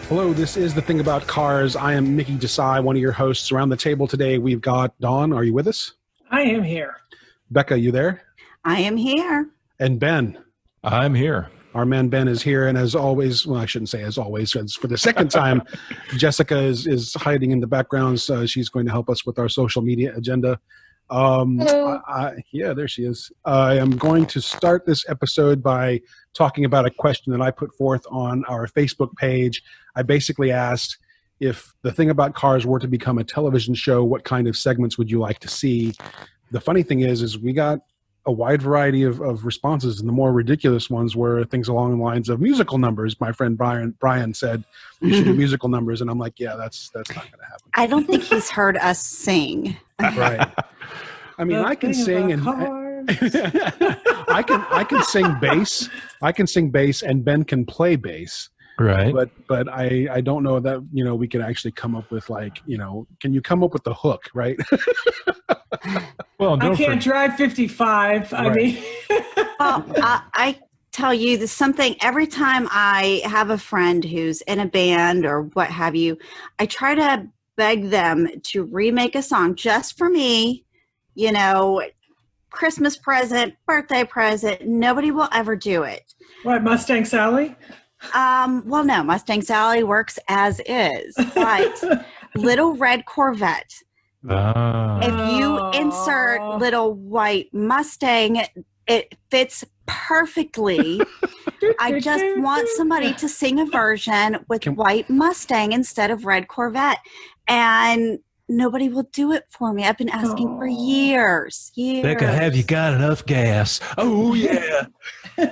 Hello, this is The Thing About Cars. I am Mickey Desai, one of your hosts. Around the table today, we've got Dawn. Are you with us? I am here. Beka, you there? I am here. And Ben. I'm here. Our man Ben is here. And as always, well, I shouldn't say as always, it's for the second time, Jessica is hiding in the background. So she's going to help us with our social media agenda. Hello. Yeah, there she is. I am going to start this episode by talking about a question that I put forth on our Facebook page. I basically asked, if The Thing About Cars were to become a television show, what kind of segments would you like to see? The funny thing is we got a wide variety of responses, and the more ridiculous ones were things along the lines of musical numbers. My friend Brian said we should do musical numbers, and I'm like, yeah, that's not going to happen. I don't think he's heard us sing. Right. I mean, I can sing and I can sing bass. I can sing bass, and Ben can play bass. Right. But I don't know that, we can actually come up with can you come up with the hook, right? Well, I can't drive 55. Right. I mean, I tell you, there's something, every time I have a friend who's in a band or what have you, I try to beg them to remake a song just for me, Christmas present, birthday present. Nobody will ever do it. what, Mustang Sally? Well, no, Mustang Sally works as is, but Little Red Corvette. If you insert Little White Mustang, it fits perfectly. I just want somebody to sing a version with White Mustang instead of Red Corvette. And nobody will do it for me. I've been asking for years. Beka, have you got enough gas? Oh yeah.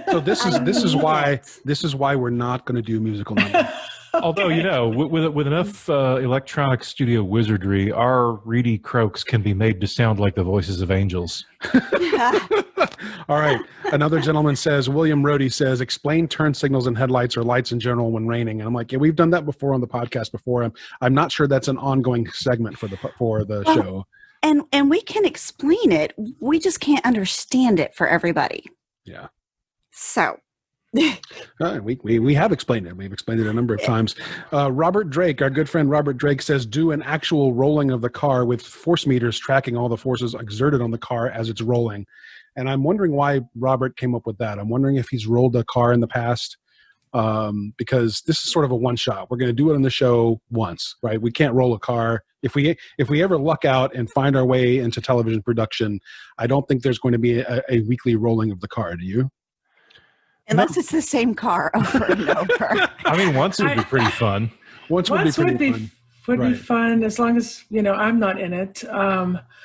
So this is why we're not going to do musical numbers. Although, with enough electronic studio wizardry, our reedy croaks can be made to sound like the voices of angels. All right. Another gentleman says, William Rohde says, explain turn signals and headlights or lights in general when raining. And I'm like, yeah, we've done that before on the podcast before. I'm not sure that's an ongoing segment for the show. And we can explain it. We just can't understand it for everybody. Yeah. So. We have explained it. We've explained it a number of times. Robert Drake, our good friend Robert Drake, says, do an actual rolling of the car with force meters tracking all the forces exerted on the car as it's rolling. And I'm wondering why Robert came up with that. I'm wondering if he's rolled a car in the past, because this is sort of a one shot. We're going to do it on the show once, right? We can't roll a car. If we ever luck out and find our way into television production, I don't think there's going to be a weekly rolling of the car. Do you? Unless it's the same car over and over. I mean, once would be pretty fun. Once would be fun as long as, I'm not in it.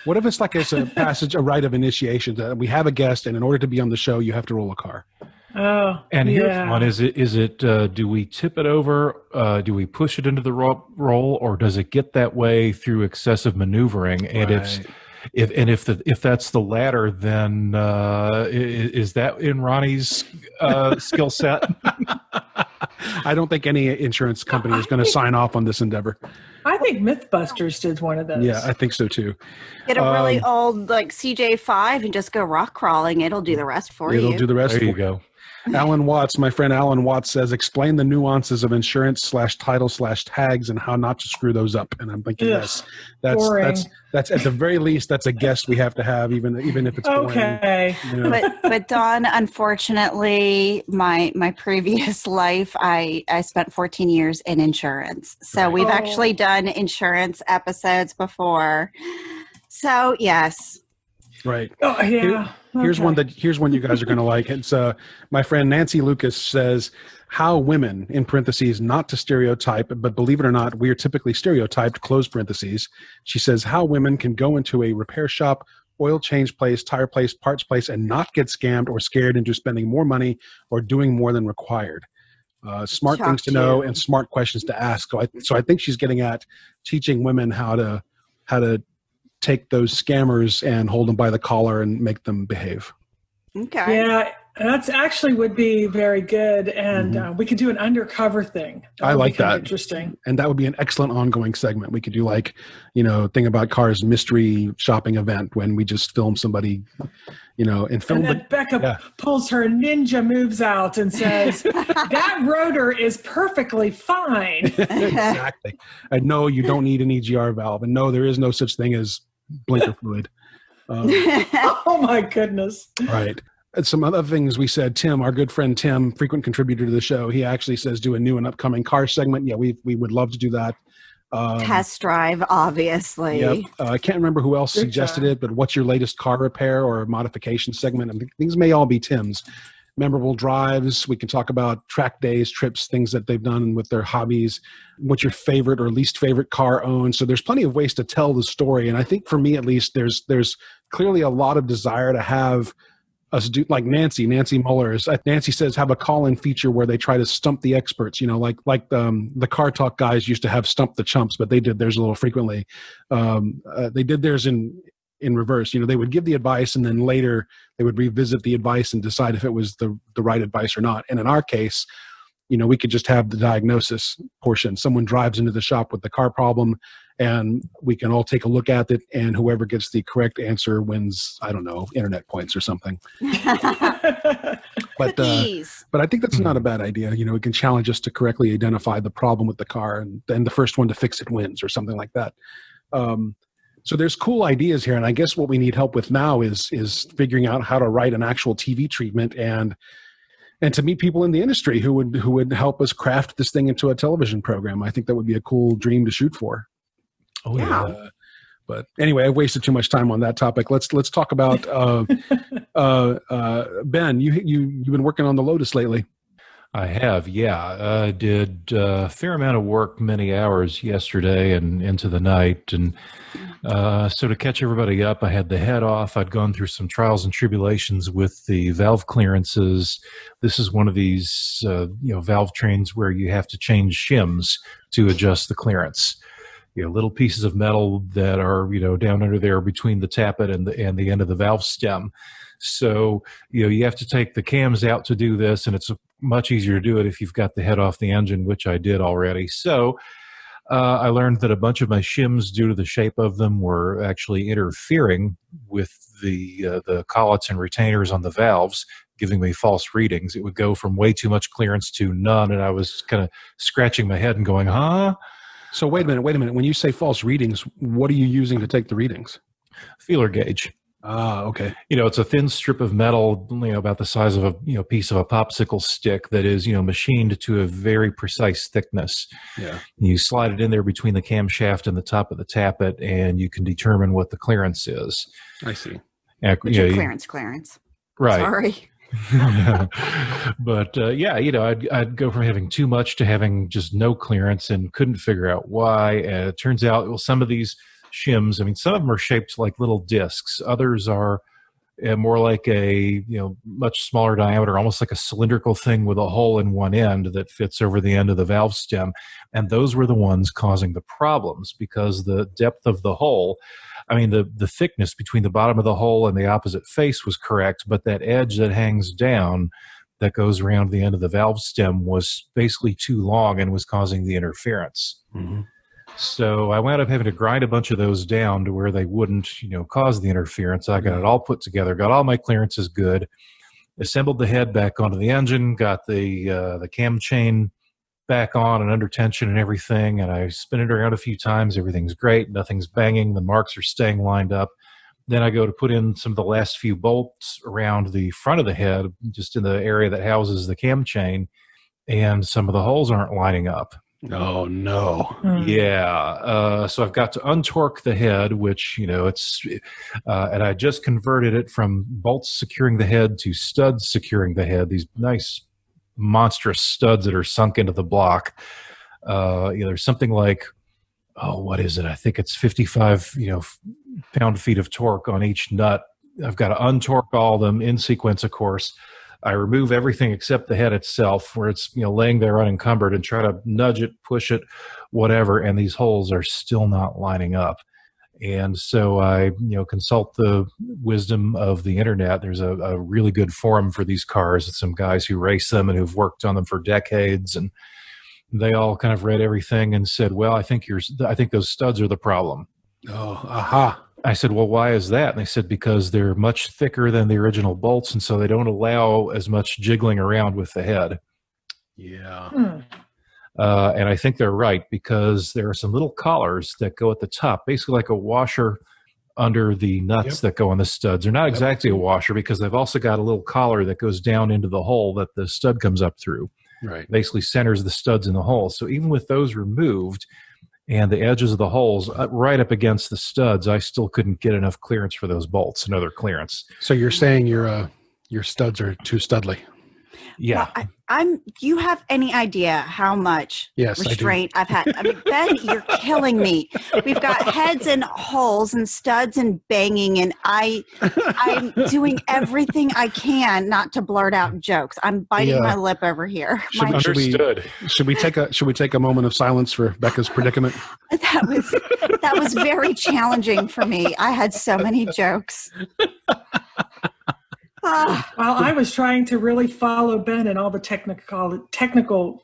What if it's like it's a rite of initiation that we have a guest, and in order to be on the show, you have to roll a car? Oh, and here's one: is it? Do we tip it over? Do we push it into the roll, or does it get that way through excessive maneuvering? And if that's the latter, then is that in Ronnie's skill set? I don't think any insurance company is going to sign off on this endeavor. I think Mythbusters did one of those. Yeah, I think so too. Get a really old CJ5 and just go rock crawling. It'll do the rest for you. It'll do the rest there for you go. Alan Watts, my friend Alan Watts says, explain the nuances of insurance /title/tags and how not to screw those up. And I'm thinking that's at the very least, that's a guest we have to have, even if it's okay. Boring, But Dawn, unfortunately, my previous life, I spent 14 years in insurance. So we've actually done insurance episodes before. So yes. Right. Oh yeah. Here's one you guys are going to like. It's my friend Nancy Lucas says, how women, in parentheses, not to stereotype, but believe it or not, we are typically stereotyped, close parentheses. She says how women can go into a repair shop, oil change place, tire place, parts place, and not get scammed or scared into spending more money or doing more than required. Smart things to know and smart questions to ask. So I think she's getting at teaching women how to take those scammers and hold them by the collar and make them behave. Okay. Yeah, That's actually would be very good, and we could do an undercover thing. I like that. Interesting, and that would be an excellent ongoing segment. We could do like, Thing About Cars mystery shopping event when we just film somebody, and film. And then Beka pulls her ninja moves out and says, "That rotor is perfectly fine." Exactly. And no, you don't need an EGR valve, and no, there is no such thing as blinker fluid. Oh my goodness! Right. And some other things we said, Tim, our good friend Tim, frequent contributor to the show, he actually says do a new and upcoming car segment. Yeah, we would love to do that. Test drive, obviously. Yep. I can't remember who else suggested it, but what's your latest car repair or modification segment? And these may all be Tim's. Memorable drives. We can talk about track days, trips, things that they've done with their hobbies. What's your favorite or least favorite car owned? So there's plenty of ways to tell the story. And I think for me, at least, there's clearly a lot of desire to have us do like Nancy Muller. Nancy says have a call-in feature where they try to stump the experts, like the Car Talk guys used to have Stump the Chumps, but they did theirs a little frequently. They did theirs in reverse. They would give the advice and then later they would revisit the advice and decide if it was the right advice or not. And in our case, we could just have the diagnosis portion. Someone drives into the shop with the car problem and we can all take a look at it, and whoever gets the correct answer wins, I don't know, internet points or something. But I think that's not a bad idea. It can challenge us to correctly identify the problem with the car, and then the first one to fix it wins or something like that. So there's cool ideas here, and I guess what we need help with now is figuring out how to write an actual TV treatment and to meet people in the industry who would help us craft this thing into a television program. I think that would be a cool dream to shoot for. Oh yeah. But anyway, I've wasted too much time on that topic. Let's talk about Ben. You've been working on the Lotus lately. I have, yeah. I did a fair amount of work, many hours yesterday and into the night. And so to catch everybody up, I had the head off. I'd gone through some trials and tribulations with the valve clearances. This is one of these valve trains where you have to change shims to adjust the clearance. Little pieces of metal that are, down under there between the tappet and the end of the valve stem. So, you have to take the cams out to do this, and it's much easier to do it if you've got the head off the engine, which I did already. So I learned that a bunch of my shims, due to the shape of them, were actually interfering with the collets and retainers on the valves, giving me false readings. It would go from way too much clearance to none, and I was kind of scratching my head and going, huh? So wait a minute. When you say false readings, what are you using to take the readings? Feeler gauge. Ah, okay. It's a thin strip of metal, about the size of a piece of a popsicle stick that is, machined to a very precise thickness. Yeah. You slide it in there between the camshaft and the top of the tappet, and you can determine what the clearance is. I see. Clearance. Right. Sorry. But I'd go from having too much to having just no clearance and couldn't figure out why. And it turns out, some of these shims, some of them are shaped like little discs. Others are more like a much smaller diameter, almost like a cylindrical thing with a hole in one end that fits over the end of the valve stem. And those were the ones causing the problems because the depth of the hole, the thickness between the bottom of the hole and the opposite face was correct, but that edge that hangs down that goes around the end of the valve stem was basically too long and was causing the interference. Mm-hmm. So I wound up having to grind a bunch of those down to where they wouldn't, cause the interference. I got it all put together, got all my clearances good, assembled the head back onto the engine, got the cam chain back on and under tension and everything, and I spin it around a few times. Everything's great. Nothing's banging. The marks are staying lined up. Then I go to put in some of the last few bolts around the front of the head, just in the area that houses the cam chain, and some of the holes aren't lining up. Oh, no. Yeah. So I've got to untorque the head, which, it's, and I just converted it from bolts securing the head to studs securing the head, these nice monstrous studs that are sunk into the block. There's something like, what is it? I think it's 55, pound-feet of torque on each nut. I've got to untorque all of them in sequence, of course. I remove everything except the head itself, where it's laying there unencumbered, and try to nudge it, push it, whatever, and these holes are still not lining up. And so I, consult the wisdom of the internet. There's a really good forum for these cars and some guys who race them and who've worked on them for decades. And they all kind of read everything and said, well, I think those studs are the problem. Oh, aha. I said, well, why is that? And they said, because they're much thicker than the original bolts. And so they don't allow as much jiggling around with the head. Yeah. And I think they're right, because there are some little collars that go at the top, basically like a washer under the nuts that go on the studs. They're not exactly a washer, because they've also got a little collar that goes down into the hole that the stud comes up through. Right. Basically centers the studs in the hole. So even with those removed and the edges of the holes right up against the studs, I still couldn't get enough clearance for those bolts, another clearance. So you're saying your studs are too studly? Yeah. Well, you have any idea how much restraint I've had? I mean, Ben, you're killing me. We've got heads and holes and studs and banging, and I'm doing everything I can not to blurt out jokes. I'm biting my lip over here. Should we take a moment of silence for Beka's predicament? That was very challenging for me. I had so many jokes. While I was trying to really follow Ben and all the technical,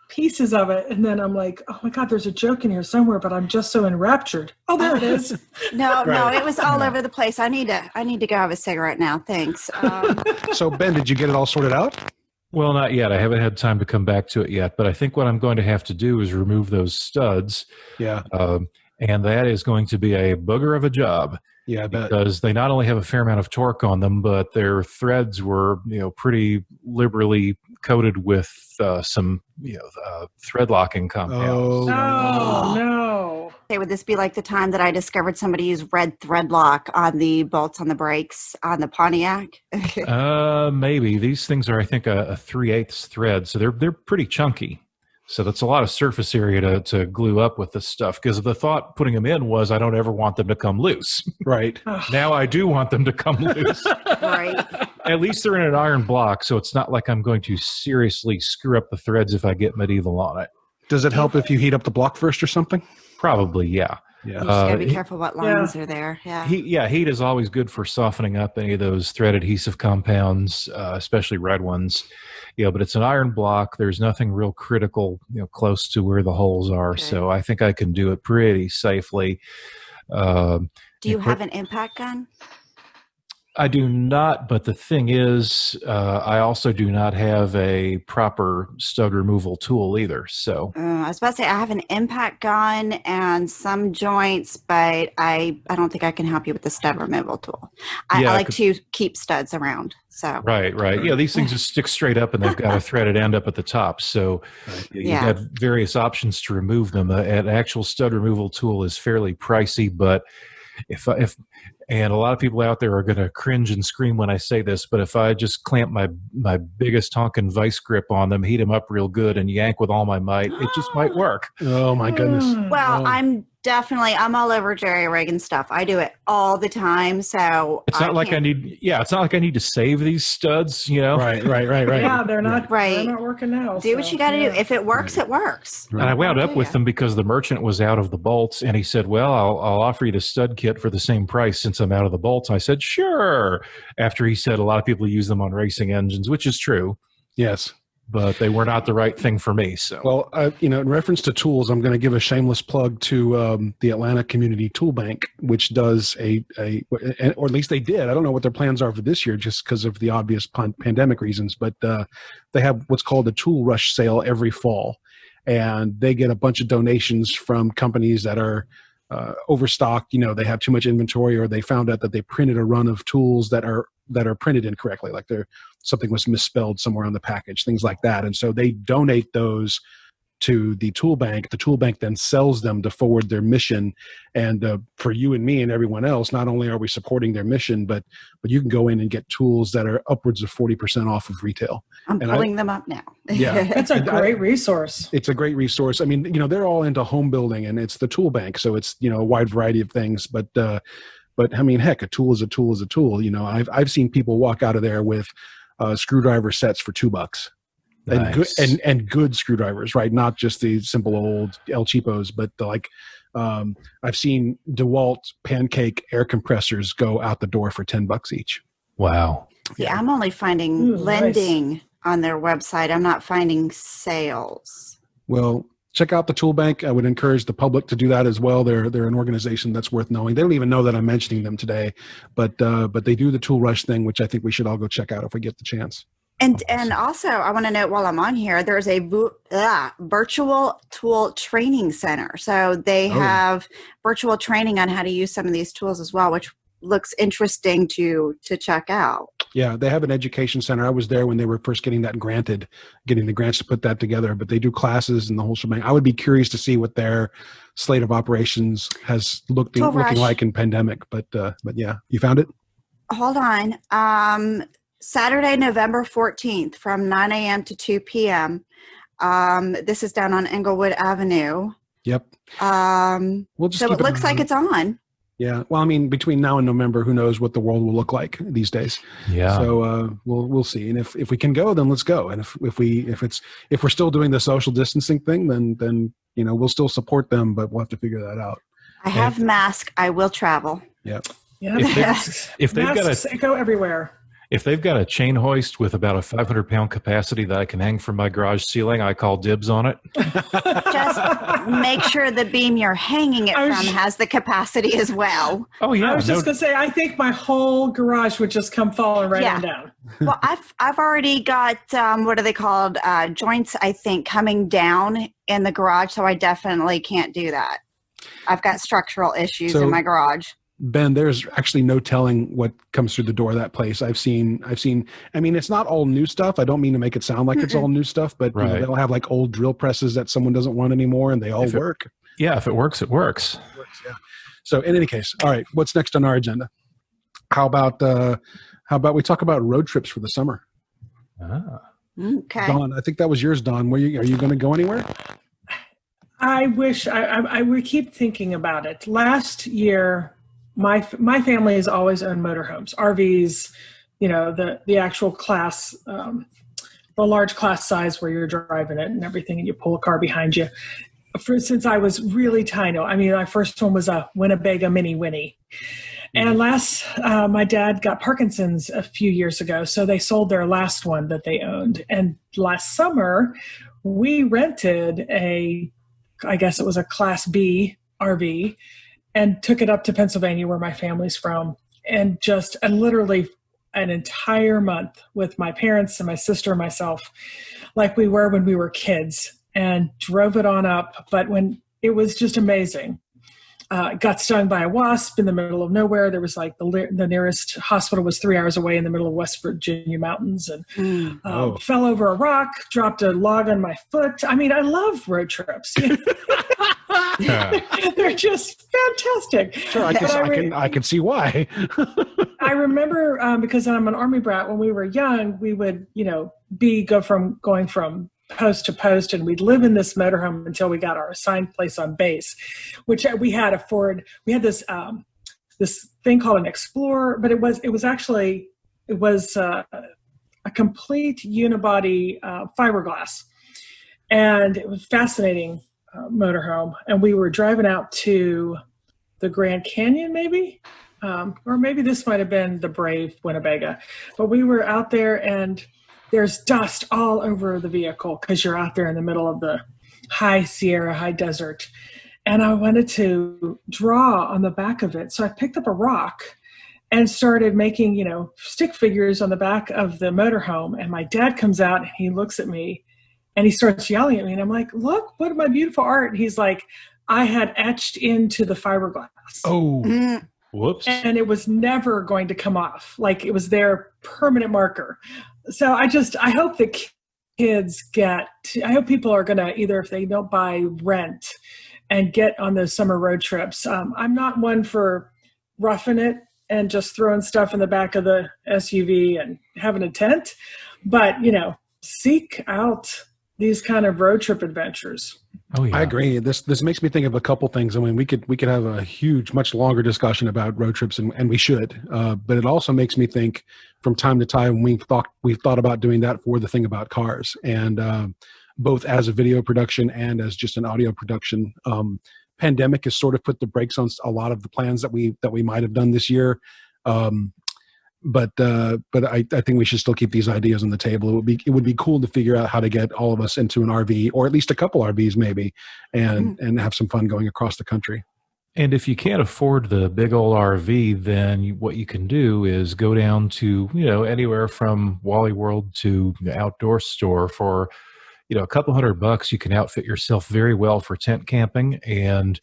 pieces of it, and then I'm like, oh my God, there's a joke in here somewhere, but I'm just so enraptured. Oh, there it is. No, it was all over the place. I need to go have a cigarette now. Thanks. So Ben, did you get it all sorted out? Well, not yet. I haven't had time to come back to it yet, but I think what I'm going to have to do is remove those studs. Yeah. And that is going to be a booger of a job. Yeah, I bet. Because they not only have a fair amount of torque on them, but their threads were, pretty liberally coated with some, thread locking compounds. Oh, no. Okay, would this be like the time that I discovered somebody used red thread lock on the bolts on the brakes on the Pontiac? Maybe. These things are, I think, a 3/8 thread, so they're pretty chunky. So that's a lot of surface area to glue up with this stuff, because the thought putting them in was I don't ever want them to come loose. Right. Now I do want them to come loose. Right. At least they're in an iron block, so it's not like I'm going to seriously screw up the threads if I get medieval on it. Does it help if you heat up the block first or something? Probably, yeah. You just gotta be careful what lines are there. Yeah. Heat is always good for softening up any of those thread adhesive compounds, especially red ones. But it's an iron block. There's nothing real critical, close to where the holes are. Okay. So I think I can do it pretty safely. Do you have an impact gun? I do not, but the thing is, I also do not have a proper stud removal tool either. So I was about to say I have an impact gun and some joints, but I don't think I can help you with the stud removal tool. I like to keep studs around. So right. Yeah, these things just stick straight up, and they've got a threaded end up at the top. So you have various options to remove them. An actual stud removal tool is fairly pricey, but and a lot of people out there are going to cringe and scream when I say this, but if I just clamp my biggest honkin' vice grip on them, heat them up real good, and yank with all my might, it just might work. Oh my goodness. Well, I'm all over Jerry Reagan stuff. I do it all the time. So it's not like I need to save these studs, Right. Yeah, they're not working out. Do what you got to do. If it works, it works. And I wound up with them because the merchant was out of the bolts, and he said, well, I'll offer you the stud kit for the same price since I'm out of the bolts. I said, sure. After he said a lot of people use them on racing engines, which is true. Yes. But they were not the right thing for me. So, well, in reference to tools, I'm going to give a shameless plug to the Atlanta Community Tool Bank, which does or at least they did. I don't know what their plans are for this year, just because of the obvious pandemic reasons. But they have what's called a tool rush sale every fall, and they get a bunch of donations from companies that are overstocked. They have too much inventory, or they found out that they printed a run of tools that are printed incorrectly, like something was misspelled somewhere on the package, things like that. And so they donate those to the tool bank. The tool bank then sells them to forward their mission. And for you and me and everyone else, not only are we supporting their mission, but you can go in and get tools that are upwards of 40% off of retail. I'm pulling them up now. Yeah. That's a great resource. It's a great resource. I mean, they're all into home building, and it's the tool bank. So it's, a wide variety of things, but I mean, heck, a tool is a tool is a tool. I've seen people walk out of there with screwdriver sets for $2. Nice. And good screwdrivers, right? Not just the simple old El Cheapos, but I've seen DeWalt pancake air compressors go out the door for $10 each. Wow. See, I'm only finding lending on their website. I'm not finding sales. Well, check out the Tool Bank. I would encourage the public to do that as well. They're an organization that's worth knowing. They don't even know that I'm mentioning them today, but they do the Tool Rush thing, which I think we should all go check out if we get the chance. And also, I want to note while I'm on here, there's a virtual tool training center. So they have virtual training on how to use some of these tools as well, which looks interesting to check out. Yeah, they have an education center. I was there when they were first getting the grants to put that together, but they do classes and the whole shebang. I would be curious to see what their slate of operations has looking like in pandemic, but yeah, you found it? Hold on. Saturday, November 14th from 9 a.m. to 2 p.m. This is down on Englewood Avenue. Yep. So it looks like it's on. Yeah. Well, I mean, between now and November, who knows what the world will look like these days. Yeah. So we'll see. And if we can go, then let's go. And if we're still doing the social distancing thing, then we'll still support them, but we'll have to figure that out. I have mask. I will travel. Yeah. Yeah. If they've got go everywhere. If they've got a chain hoist with about a 500-pound capacity that I can hang from my garage ceiling, I call dibs on it. Just make sure the beam you're hanging it from has the capacity as well. Oh yeah. I was just gonna say, I think my whole garage would just come falling right on down. Well, I've already got what are they called? Joints, I think, coming down in the garage, so I definitely can't do that. I've got structural issues in my garage. Ben, there's actually no telling what comes through the door of that place. I've seen, I mean, it's not all new stuff. I don't mean to make it sound like it's all new stuff, but they'll have like old drill presses that someone doesn't want anymore and they all work. If it works, it works. Yeah. So in any case, all right, what's next on our agenda? How about we talk about road trips for the summer? Okay. Dawn, I think that was yours, Dawn. Are you going to go anywhere? I wish I would keep thinking about it. Last year, my family has always owned motorhomes, RVs, the actual class, the large class size where you're driving it and everything, and you pull a car behind you. Since I was really tiny, I mean, my first one was a Winnebago Mini Winnie. And my dad got Parkinson's a few years ago, so they sold their last one that they owned. And last summer, we rented I guess it was a Class B RV, and took it up to Pennsylvania where my family's from, and just literally an entire month with my parents and my sister and myself, like we were when we were kids, and drove it on up. But when it was just amazing. Got stung by a wasp in the middle of nowhere. There was like the nearest hospital was 3 hours away in the middle of West Virginia mountains, and fell over a rock, dropped a log on my foot. I mean, I love road trips. They're just fantastic. Sure, I can see why. I remember because I'm an Army brat. When we were young, we would going from post to post, and we'd live in this motorhome until we got our assigned place on base, which we had afford. We had this this thing called an Explorer, but it was a complete unibody fiberglass, and it was fascinating motorhome. And we were driving out to the Grand Canyon, maybe, or maybe this might have been the Brave Winnebago, but we were out there, and there's dust all over the vehicle because you're out there in the middle of the high Sierra, high desert. And I wanted to draw on the back of it. So I picked up a rock and started making, stick figures on the back of the motorhome. And my dad comes out and he looks at me and he starts yelling at me. And I'm like, look, what my beautiful art. And he's like, I had etched into the fiberglass. Oh, whoops. And it was never going to come off. Like it was their permanent marker. So I hope that I hope people are going to, either if they don't buy, rent and get on those summer road trips. I'm not one for roughing it and just throwing stuff in the back of the SUV and having a tent, but, seek out these kind of road trip adventures. Oh, yeah. I agree. This makes me think of a couple things. I mean, we could have a huge, much longer discussion about road trips, and we should. But it also makes me think, from time to time, we've thought about doing that for the thing about cars, and both as a video production and as just an audio production. pandemic has sort of put the brakes on a lot of the plans that we might have done this year. But I think we should still keep these ideas on the table. It would be cool to figure out how to get all of us into an RV, or at least a couple RVs maybe, and have some fun going across the country. And if you can't afford the big old RV, then what you can do is go down to, anywhere from Wally World to the outdoor store for, a couple $100. You can outfit yourself very well for tent camping. And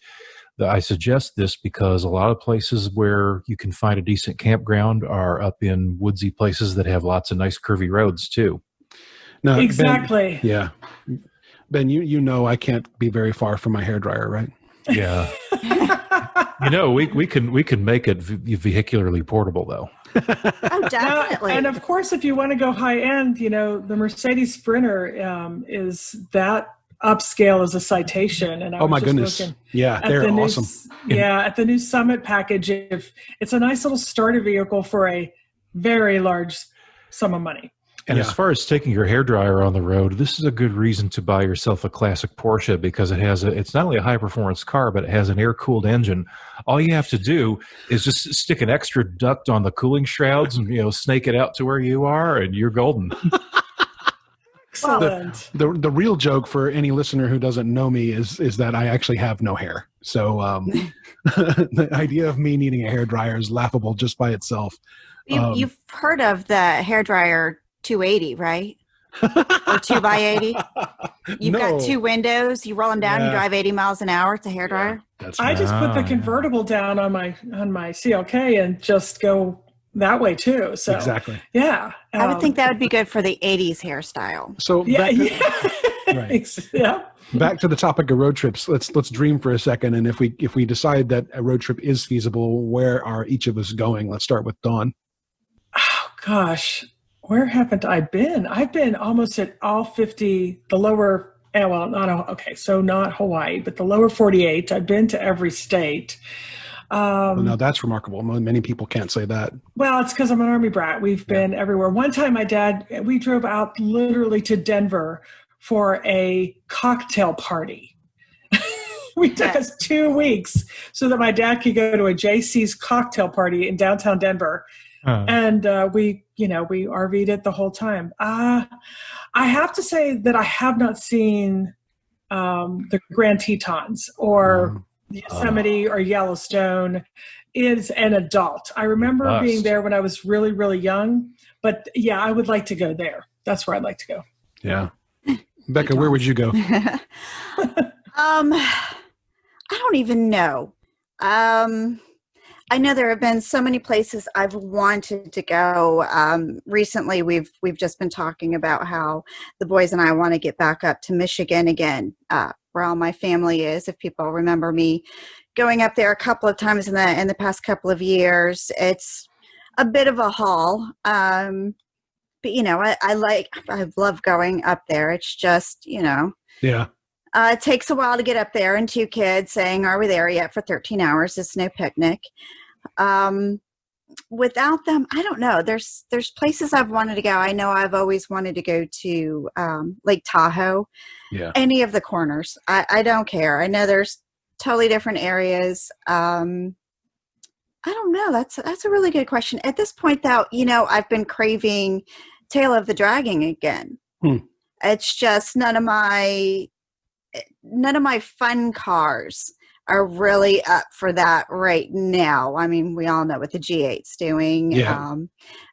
I suggest this because a lot of places where you can find a decent campground are up in woodsy places that have lots of nice curvy roads too. No, exactly. Ben, yeah. Ben, I can't be very far from my hairdryer, right? Yeah. we can make it vehicularly portable though. Oh, definitely. And of course, if you want to go high end, the Mercedes Sprinter is that upscale as a Citation. And oh my goodness, yeah, they're awesome. At the new Summit package, if it's a nice little starter vehicle for a very large sum of money. And as far as taking your hairdryer on the road, this is a good reason to buy yourself a classic Porsche because it's not only a high performance car, but it has an air cooled engine. All you have to do is just stick an extra duct on the cooling shrouds and snake it out to where you are, and you're golden. Excellent. The real joke for any listener who doesn't know me is that I actually have no hair. So the idea of me needing a hairdryer is laughable just by itself. You've heard of the hairdryer 280, right? Or 2x80. You've got two windows. You roll them down. You drive 80 miles an hour. It's a hairdryer. I just put the convertible down on my CLK and just go that way too. So exactly. Yeah. I would think that would be good for the 80s hairstyle. So back to the topic of road trips. Let's dream for a second. And if we decide that a road trip is feasible, where are each of us going? Let's start with Dawn. Oh gosh. Where haven't I been? I've been almost at all 50, the lower, so not Hawaii, but the lower 48. I've been to every state. No, that's remarkable. Many people can't say that. Well, it's because I'm an Army brat. We've been everywhere. One time we drove out literally to Denver for a cocktail party. We took us 2 weeks so that my dad could go to a JC's cocktail party in downtown Denver. And we RV'd it the whole time. I have to say that I have not seen the Grand Tetons or Yosemite or Yellowstone as an adult. I remember being there when I was really, really young. But yeah, I would like to go there. That's where I'd like to go. Yeah. Beka, where would you go? I don't even know. I know there have been so many places I've wanted to go. Recently, we've just been talking about how the boys and I want to get back up to Michigan again, where all my family is. If people remember me going up there a couple of times in the past couple of years, it's a bit of a haul. But I love going up there. It's just Yeah. It takes a while to get up there, and 2 kids saying, "Are we there yet?" for 13 hours. It's no picnic. Without them, I don't know. There's places I've wanted to go. I know I've always wanted to go to Lake Tahoe. Yeah. Any of the corners. I don't care. I know there's totally different areas. I don't know. That's a really good question. At this point, though, I've been craving Tail of the Dragon again. It's just none of my fun cars are really up for that right now. I mean, we all know what the G8's doing. Yeah.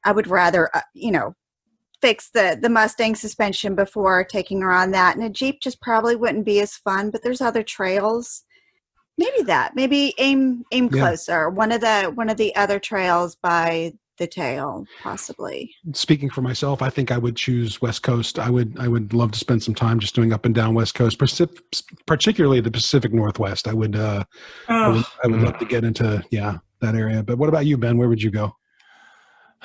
I would rather, fix the Mustang suspension before taking her on that. And a Jeep just probably wouldn't be as fun, but there's other trails. Maybe aim closer. One of the other trails by the tail, possibly. Speaking for myself, I think I would choose West Coast. I would love to spend some time just doing up and down West Coast, particularly the Pacific Northwest. I would love to get into that area. But what about you, Ben? Where would you go?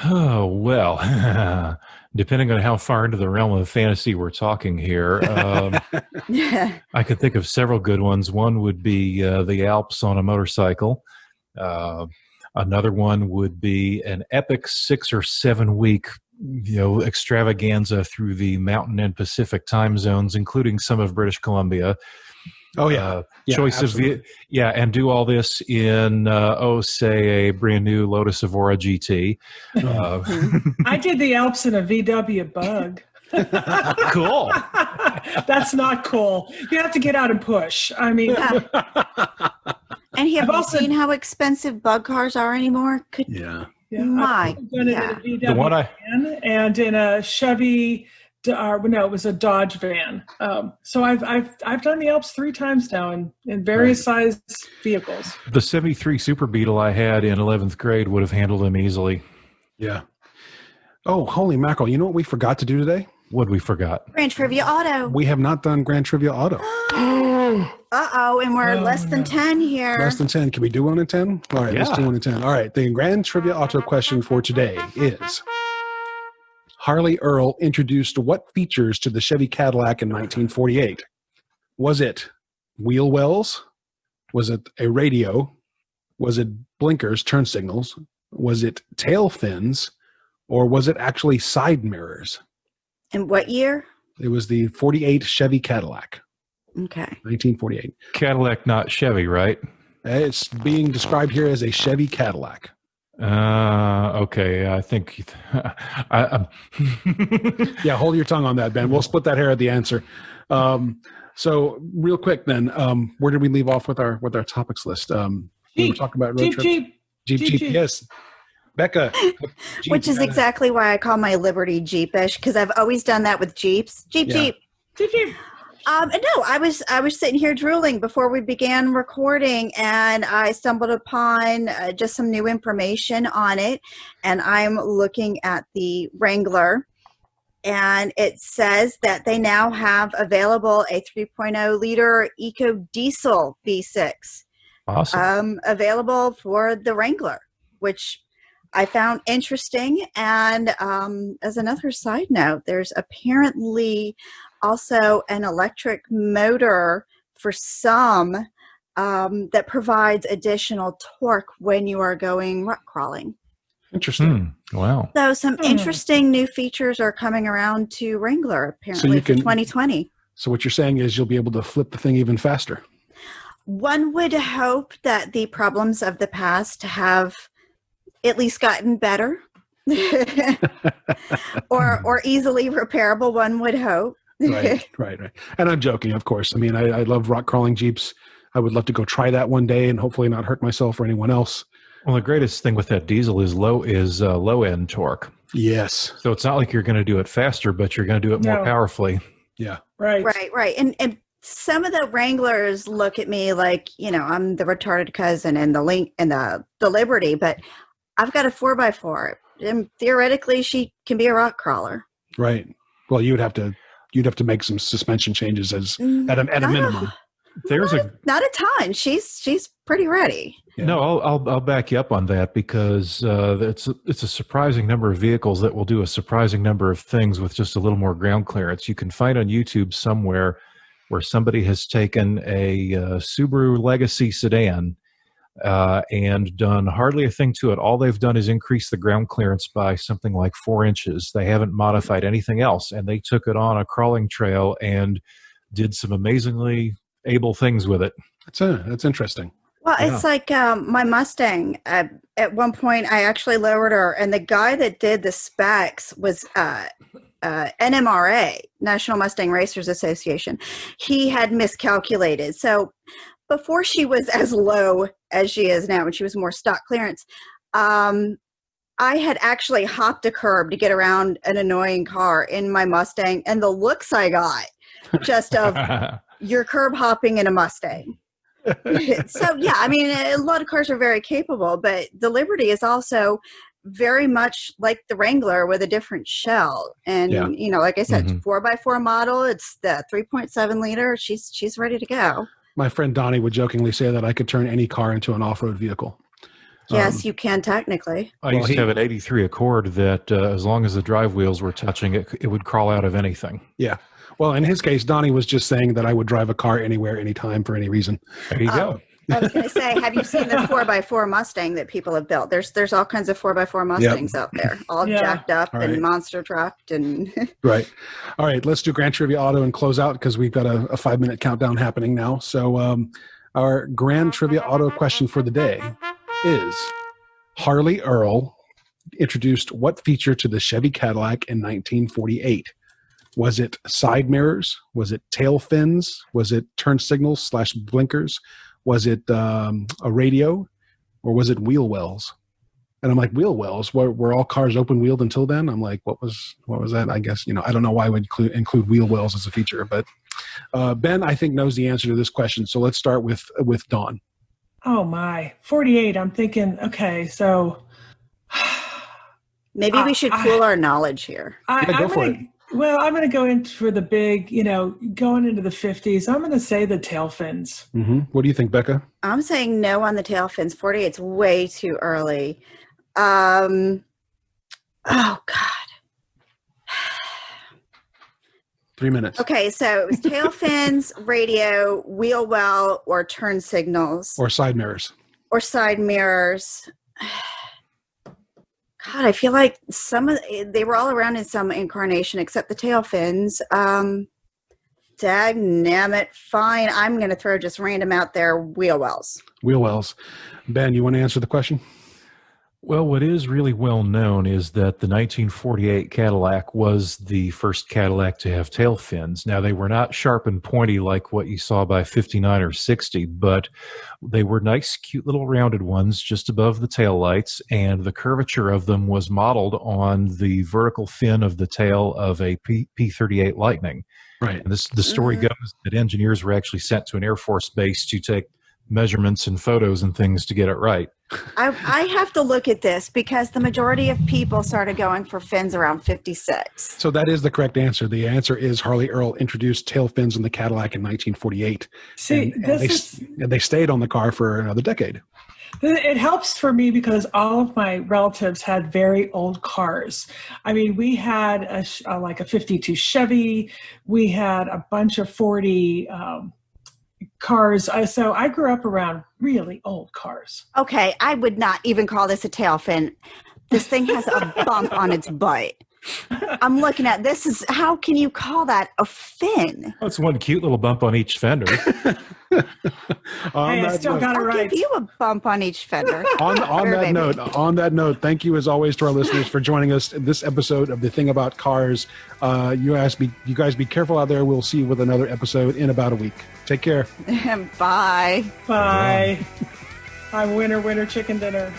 Oh, well, depending on how far into the realm of fantasy we're talking here, I could think of several good ones. One would be the Alps on a motorcycle. Another one would be an epic 6 or 7 week, extravaganza through the Mountain and Pacific time zones, including some of British Columbia. Oh yeah, choice absolutely. of and do all this in say a brand new Lotus Evora GT. I did the Alps in a VW Bug. Cool. That's not cool. You have to get out and push. I mean, and have you seen how expensive bug cars are anymore? Yeah. I've done it in a VW the one van and in a Chevy. No, it was a Dodge van. So I've done the Alps 3 times now in various size vehicles. The 73 Super Beetle I had in 11th grade would have handled them easily. Yeah. Oh, holy mackerel. You know what we forgot to do today? What we forgot? Grand Trivia Auto. We have not done Grand Trivia Auto. Uh-oh, and we're less than 10 here. Less than 10. Can we do 1 in 10? All right, let's do 1 in 10. All right, the Grand Trivia Auto question for today is, Harley Earl introduced what features to the Chevy Cadillac in 1948? Was it wheel wells? Was it a radio? Was it blinkers, turn signals? Was it tail fins? Or was it actually side mirrors? In what year? It was the 48 Chevy Cadillac. Okay. 1948. Cadillac, not Chevy, right? It's being described here as a Chevy Cadillac. Okay. I think. Yeah, hold your tongue on that, Ben. We'll split that hair at the answer. So, real quick, then, where did we leave off with our topics list? We were talking about road trips. Jeep. Yes. Beka. Jeep, which is exactly why I call my Liberty Jeepish, because I've always done that with Jeeps. Jeep. No, I was sitting here drooling before we began recording, and I stumbled upon just some new information on it, and I'm looking at the Wrangler, and it says that they now have available a 3.0 liter eco diesel V6. Awesome. Available for the Wrangler, which I found interesting. And as another side note, there's apparently also an electric motor for some that provides additional torque when you are going rock crawling. Interesting. Wow. So some interesting new features are coming around to Wrangler apparently for 2020. So what you're saying is you'll be able to flip the thing even faster. One would hope that the problems of the past have at least gotten better or easily repairable, one would hope. Right. And I'm joking, of course. I mean, I love rock crawling Jeeps. I would love to go try that one day and hopefully not hurt myself or anyone else. Well, the greatest thing with that diesel is low end torque. Yes. So it's not like you're going to do it faster, but you're going to do it more powerfully. Yeah. Right. And some of the Wranglers look at me like, I'm the retarded cousin and the Liberty, but I've got a 4x4, and theoretically she can be a rock crawler. Right. Well, you'd have to make some suspension changes at a minimum. Not a ton. She's pretty ready. Yeah. No, I'll back you up on that, because it's a surprising number of vehicles that will do a surprising number of things with just a little more ground clearance. You can find on YouTube somewhere where somebody has taken a Subaru Legacy sedan and done hardly a thing to it. All they've done is increase the ground clearance by something like 4 inches. They haven't modified anything else, and they took it on a crawling trail and did some amazingly able things with it. That's interesting. Well, it's like my Mustang. At one point, I actually lowered her, and the guy that did the specs was NMRA, National Mustang Racers Association. He had miscalculated. So before she was as low as she is now, when she was more stock clearance, I had actually hopped a curb to get around an annoying car in my Mustang, and the looks I got just of you're curb hopping in a Mustang. So yeah, I mean, a lot of cars are very capable, but the Liberty is also very much like the Wrangler with a different shell. And like I said, 4x4 model. It's the 3.7 liter. She's ready to go. My friend Donnie would jokingly say that I could turn any car into an off-road vehicle. Yes, you can technically. I used to have an 83 Accord that as long as the drive wheels were touching it, it would crawl out of anything. Yeah. Well, in his case, Donnie was just saying that I would drive a car anywhere, anytime, for any reason. There you go. I was going to say, have you seen the 4x4 Mustang that people have built? There's all kinds of 4x4 Mustangs out there, all jacked up and monster trucked and. Right. All right. Let's do Grand Trivia Auto and close out because we've got a 5-minute countdown happening now. So our Grand Trivia Auto question for the day is: Harley Earl introduced what feature to the Chevy Cadillac in 1948? Was it side mirrors? Was it tail fins? Was it turn signals / blinkers? Was it a radio? Or was it wheel wells? And I'm like, wheel wells? Were all cars open wheeled until then? I'm like, what was that? I guess, I don't know why I would include wheel wells as a feature. But Ben, I think, knows the answer to this question. So let's start with Dawn. Oh, my. 48. I'm thinking, okay, so. Maybe we should pool our knowledge here. Go for it. Well, I'm going to go in for the big, going into the 50s. I'm going to say the tail fins. Mm-hmm. What do you think, Beka? I'm saying no on the tail fins. 48's way too early. Oh, God. 3 minutes. Okay, so it was tail fins, radio, wheel well, or turn signals. Or side mirrors. Or side mirrors. God, I feel like they were all around in some incarnation except the tail fins. Dagnammit, fine. I'm going to throw just random out there, wheel wells. Wheel wells. Ben, you want to answer the question? Well, what is really well known is that the 1948 Cadillac was the first Cadillac to have tail fins. Now, they were not sharp and pointy like what you saw by 59 or 60, but they were nice, cute little rounded ones just above the tail lights, and the curvature of them was modeled on the vertical fin of the tail of a P-38 Lightning. Right. And the story goes that engineers were actually sent to an Air Force base to take measurements and photos and things to get it right. I have to look at this because the majority of people started going for fins around 56. So that is the correct answer. The answer is Harley Earl introduced tail fins in the Cadillac in 1948. See, and they stayed on the car for another decade. It helps for me because all of my relatives had very old cars. I mean, we had a 52 Chevy. We had a bunch of 40 cars. So I grew up around really old cars. Okay, I would not even call this a tail fin. This thing has a bump on its butt. I'm looking at this. How can you call that a fin? That's one cute little bump on each fender. I still got it right. I'll give you a bump on each fender. On that note, thank you as always to our listeners for joining us in this episode of The Thing About Cars. You guys be careful out there. We'll see you with another episode in about a week. Take care. Bye. Bye. I'm winner, chicken dinner.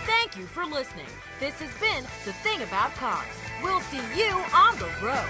Thank you for listening. This has been The Thing About Cars. We'll see you on the road.